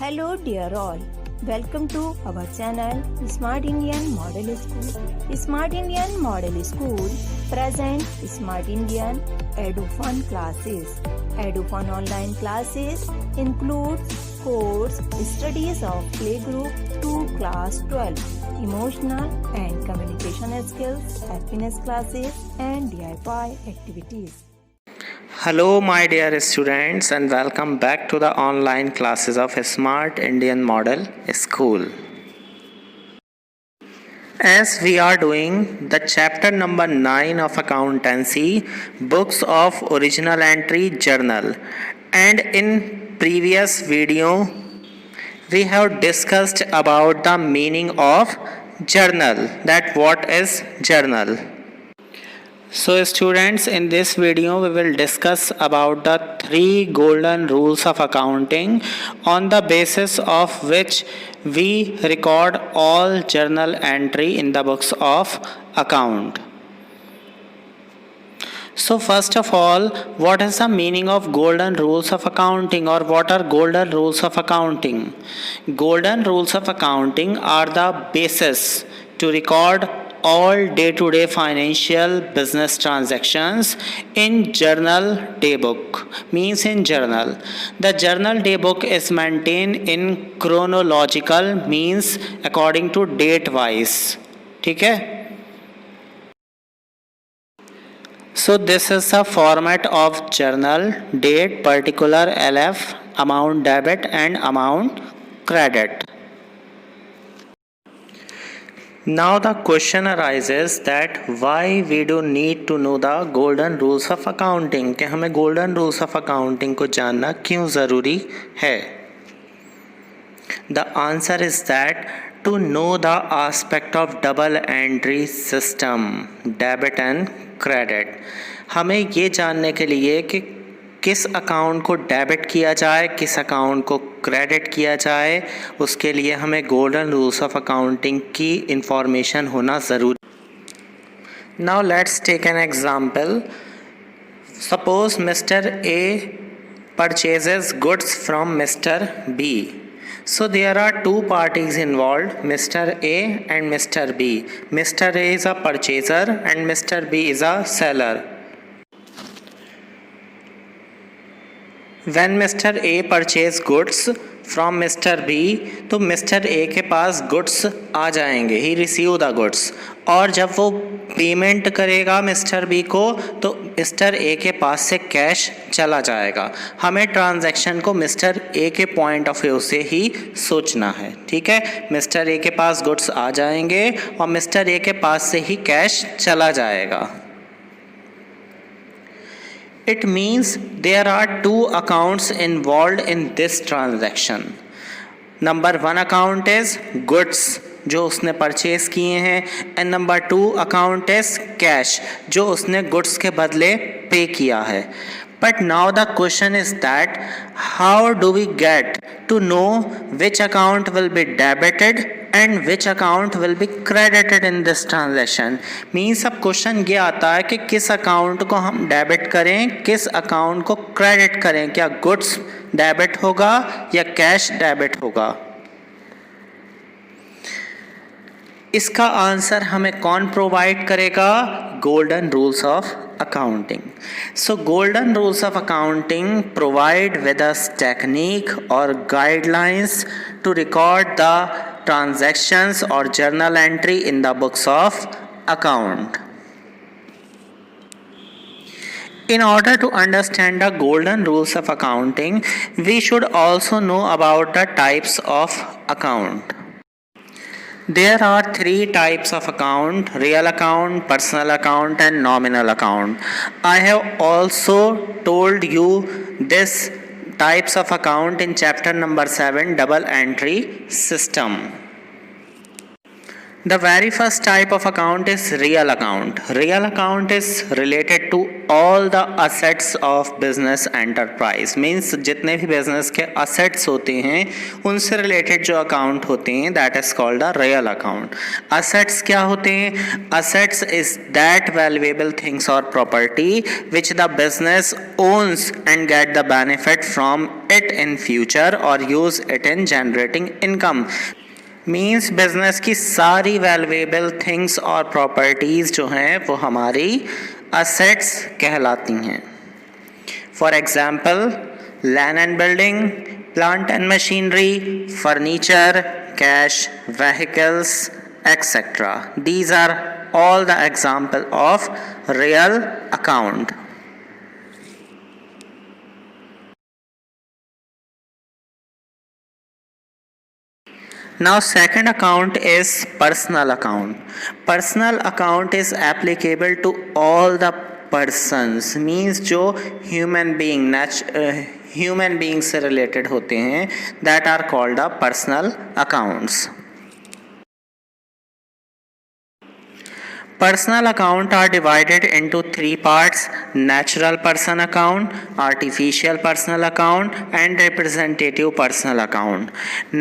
Hello dear all, welcome to our channel Smart Indian Model School. Smart Indian Model School present Smart Indian EduFun classes. EduFun online classes includes course studies of playgroup to class 12, emotional and communication skills, happiness classes and DIY activities. Hello my dear students and welcome back to the online classes of Smart Indian Model School. As we are doing the chapter number 9 of accountancy, books of original entry journal, and in previous video we have discussed about the meaning of journal, that what is journal. So students, in this video we will discuss about the 3 golden rules of accounting on the basis of which we record all journal entry in the books of account. So first of all, what is the meaning of golden rules of accounting, or what are golden rules of accounting? Golden rules of accounting are the basis to record all day-to-day financial business transactions in journal day book, means in journal. The journal day book is maintained in chronological, means according to date wise. ठीक है? So this is the format of journal: date, particular, LF, amount debit and amount credit. Now the question arises that why we do need to know the golden rules of accounting, कि हमें golden rules of accounting को जानना क्यों ज़रूरी है? The answer is that to know the aspect of double entry system, debit and credit. हमें ये जानने के लिए कि किस अकाउंट को डेबिट किया जाए, किस अकाउंट को क्रेडिट किया जाए, उसके लिए हमें गोल्डन रूल्स ऑफ अकाउंटिंग की इंफॉर्मेशन होना ज़रूरी. Now let's take an example. Suppose mister A purchases goods from Mr. B. So there are 2 parties involved, Mr. A and Mr. B. Mr. A is a purchaser and Mr. B is a seller. When Mr. A purchase goods from Mr. B, तो Mr. A के पास goods आ जाएंगे, he receive the goods. और जब वो payment करेगा Mr. B को, तो Mr. A के पास से कैश चला जाएगा. हमें ट्रांजैक्शन को Mr. A के पॉइंट ऑफ व्यू से ही सोचना है. ठीक है, Mr. A के पास गुड्स आ जाएंगे और Mr. A के पास से ही कैश चला जाएगा. It means there are 2 accounts involved in this transaction. Number 1 account is goods जो उसने परचेज किए हैं, and number 2 account is cash जो उसने goods के बदले पे किया है. But now the question is that how do we get to know which account will be debited and which account will be credited in this transaction? Means अब question ये आता है कि किस अकाउंट को हम डेबिट करें, किस अकाउंट को क्रेडिट करें. क्या गुड्स डेबिट होगा या कैश डेबिट होगा? इसका आंसर हमें कौन प्रोवाइड करेगा? Golden rules of accounting. So golden rules of accounting provide with us technique or guidelines to record the transactions or journal entry in the books of account. In order to understand the golden rules of accounting, we should also know about the types of account. There are 3 types of account: real account, personal account and nominal account. I have also told you this types of account in chapter number 7, double entry system. The very first type of account is real account. Real account is related to all the assets of business enterprise. Means जितने भी business के assets होते हैं उनसे related जो account होते हैं that is called a real account. Assets क्या होते हैं? Assets is that valuable things or property which the business owns and get the benefit from it in future or use it in generating income. Means business की सारी valuable things और properties जो हैं वो हमारी असेट्स कहलाती हैं. For example land and building, plant and machinery, furniture, cash, vehicles etcetera. These are all the example of real account. Now second account is personal account. Personal account is applicable to all the persons, means जो human being से related होते हैं that are called the personal accounts. Personal account are divided into three parts: natural person account, artificial personal account and representative personal account.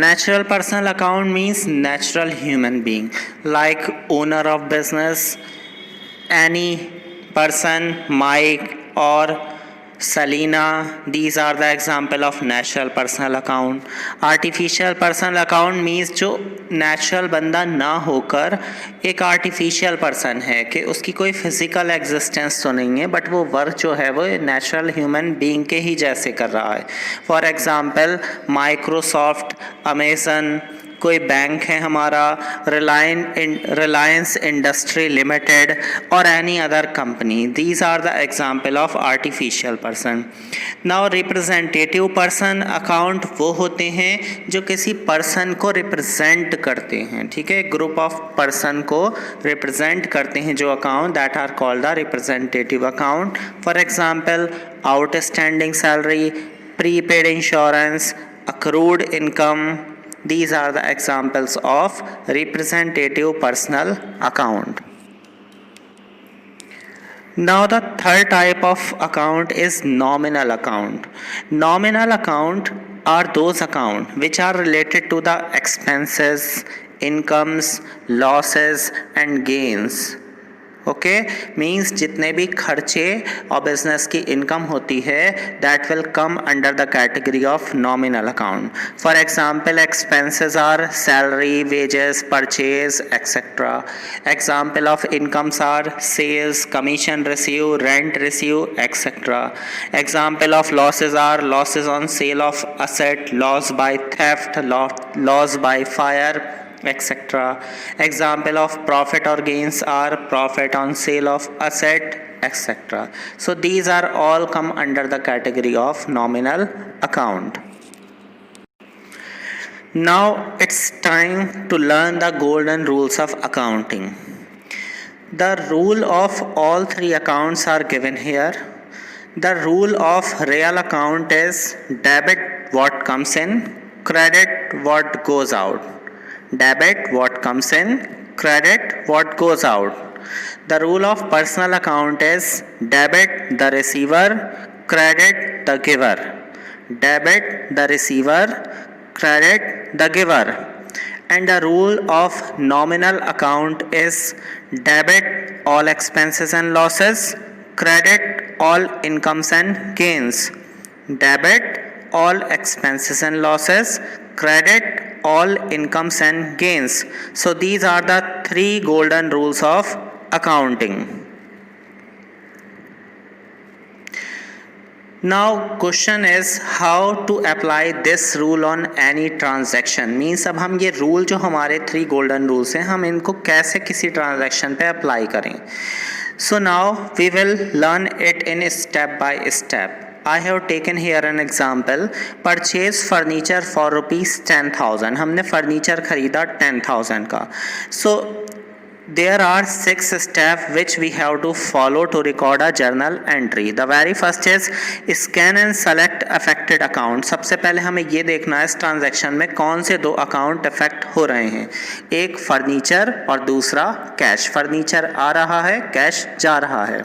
Natural personal account means natural human being like owner of business, any person, Mike or Selena. These are the example of natural personal account. Artificial personal account means जो natural बंदा ना होकर एक artificial person है कि उसकी कोई physical existence तो नहीं है बट वो वर्क जो है वो नेचुरल ह्यूमन बीइंग के ही जैसे कर रहा है. फॉर एग्जांपल माइक्रोसॉफ्ट, अमेजन, कोई बैंक है हमारा, रिलायंस इंडस्ट्री लिमिटेड और any other company. These are the example of artificial person. Now representative person account वो होते हैं जो किसी पर्सन को रिप्रेजेंट करते हैं. ठीक है, ग्रुप ऑफ पर्सन को रिप्रेजेंट करते हैं जो account that are called the representative account. For example outstanding salary, prepaid insurance, accrued income. These are the examples of representative personal account. Now the third type of account is nominal account. Nominal account are those accounts which are related to the expenses, incomes, losses and gains. Okay, means जितने भी खर्चे और business की income होती है that will come under the category of nominal account. For example expenses are salary, wages, purchase etcetera. Example of incomes are sales, commission receive, rent receive etcetera. Example of losses are losses on sale of asset, loss by theft, loss by fire etc. Example of profit or gains are profit on sale of asset etc. So these are all come under the category of nominal account. Now it's time to learn the golden rules of accounting. The rule of all three accounts are given here. The rule of real account is debit what comes in, credit what goes out. Debit what comes in, credit what goes out. The rule of personal account is debit the receiver, credit the giver. Debit the receiver, credit the giver. And the rule of nominal account is debit all expenses and losses, credit all incomes and gains. Debit all expenses and losses, credit all incomes and gains. So these are the three golden rules of accounting. Now question is how to apply this rule on any transaction. Means अब हम ये rule जो हमारे three golden rules हैं हम इनको कैसे किसी transaction पे apply करें. So now we will learn it in step by step. I have taken here an example. Purchase furniture for rupees 10,000. हमने फर्नीचर खरीदा 10,000 का. So there are 6 steps which we have to follow to record a journal entry. The very first is scan and select affected account. सबसे पहले हमें ये देखना है इस ट्रांजैक्शन में कौन से दो अकाउंट अफेक्ट हो रहे हैं, एक फर्नीचर और दूसरा कैश. फर्नीचर आ रहा है, कैश जा रहा है.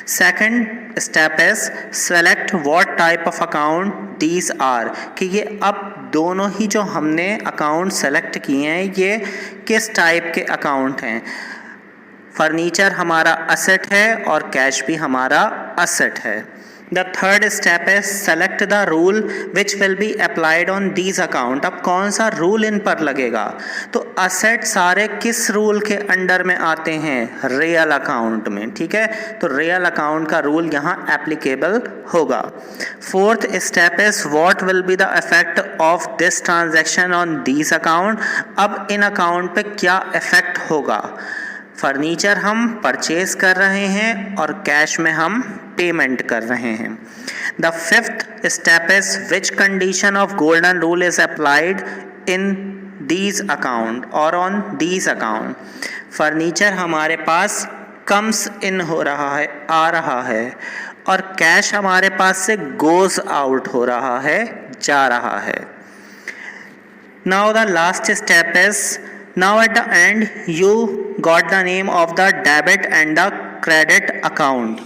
Second step is select what type of account these are, कि ये अब दोनों ही जो हमने अकाउंट सेलेक्ट किए हैं ये किस टाइप के अकाउंट हैं. फर्नीचर हमारा असेट है और कैश भी हमारा असेट है. The third step is select the rule which will be applied on these account. अब कौन सा रूल इन पर लगेगा, तो असेट सारे किस रूल के अंडर में आते हैं, रियल अकाउंट में. ठीक है, तो रियल अकाउंट का रूल यहाँ एप्लीकेबल होगा. Fourth step is what will be the effect of this transaction on this account. अब इन अकाउंट पे क्या इफेक्ट होगा. फर्नीचर हम परचेज कर रहे हैं और कैश में हम पेमेंट कर रहे हैं. The fifth step is which condition of golden rule is applied in these account और ऑन दीज अकाउंट. फर्नीचर हमारे पास कम्स इन हो रहा है, आ रहा है, और कैश हमारे पास से गोज आउट हो रहा है, जा रहा है. Now the last step is now at the end you got the name of the debit and the credit account.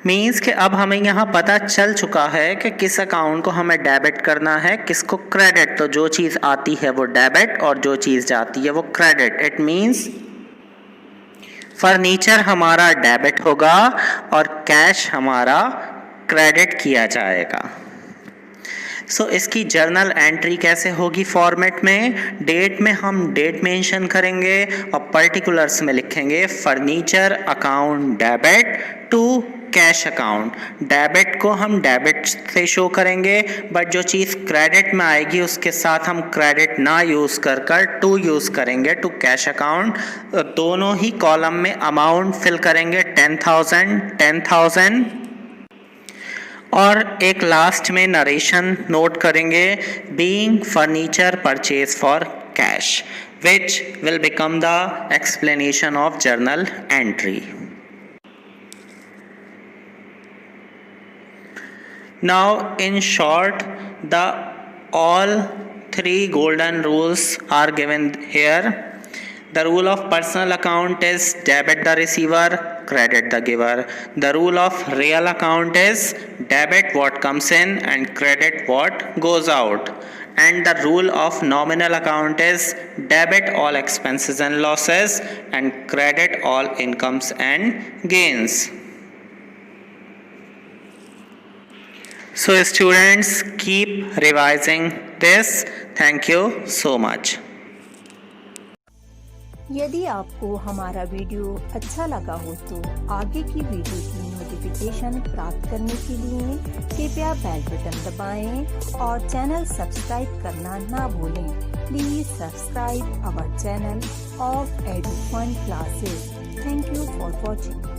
Means कि अब हमें यहाँ पता चल चुका है कि किस अकाउंट को हमें डेबिट करना है, किसको क्रेडिट. तो जो चीज़ आती है वो डेबिट और जो चीज़ जाती है वो क्रेडिट. इट मीन्स फर्नीचर हमारा डेबिट होगा और कैश हमारा क्रेडिट किया जाएगा. सो इसकी जर्नल एंट्री कैसे होगी फॉर्मेट में, डेट में हम डेट मेंशन करेंगे और पर्टिकुलर्स में लिखेंगे furniture account debit to cash account. Debit को हम डेबिट से शो करेंगे, बट जो चीज़ क्रेडिट में आएगी उसके साथ हम क्रेडिट ना यूज़ कर टू यूज़ करेंगे टू कैश अकाउंट. दोनों ही कॉलम में अमाउंट फिल करेंगे 10,000 और एक लास्ट में नरेशन नोट करेंगे being furniture purchase for cash, which will become the explanation of journal entry. Now in short, the all 3 golden rules are given here. The rule of personal account is debit the receiver, credit the giver. The rule of real account is debit what comes in and credit what goes out. And the rule of nominal account is debit all expenses and losses and credit all incomes and gains. So students, keep revising this. Thank you so much. यदि आपको हमारा video अच्छा लगा हो तो आगे की video की नोटिफिकेशन प्राप्त करने के लिए कृपया बेल बटन दबाएं और चैनल सब्सक्राइब करना ना भूलें. Please subscribe our channel of Edufun classes. Thank you for watching.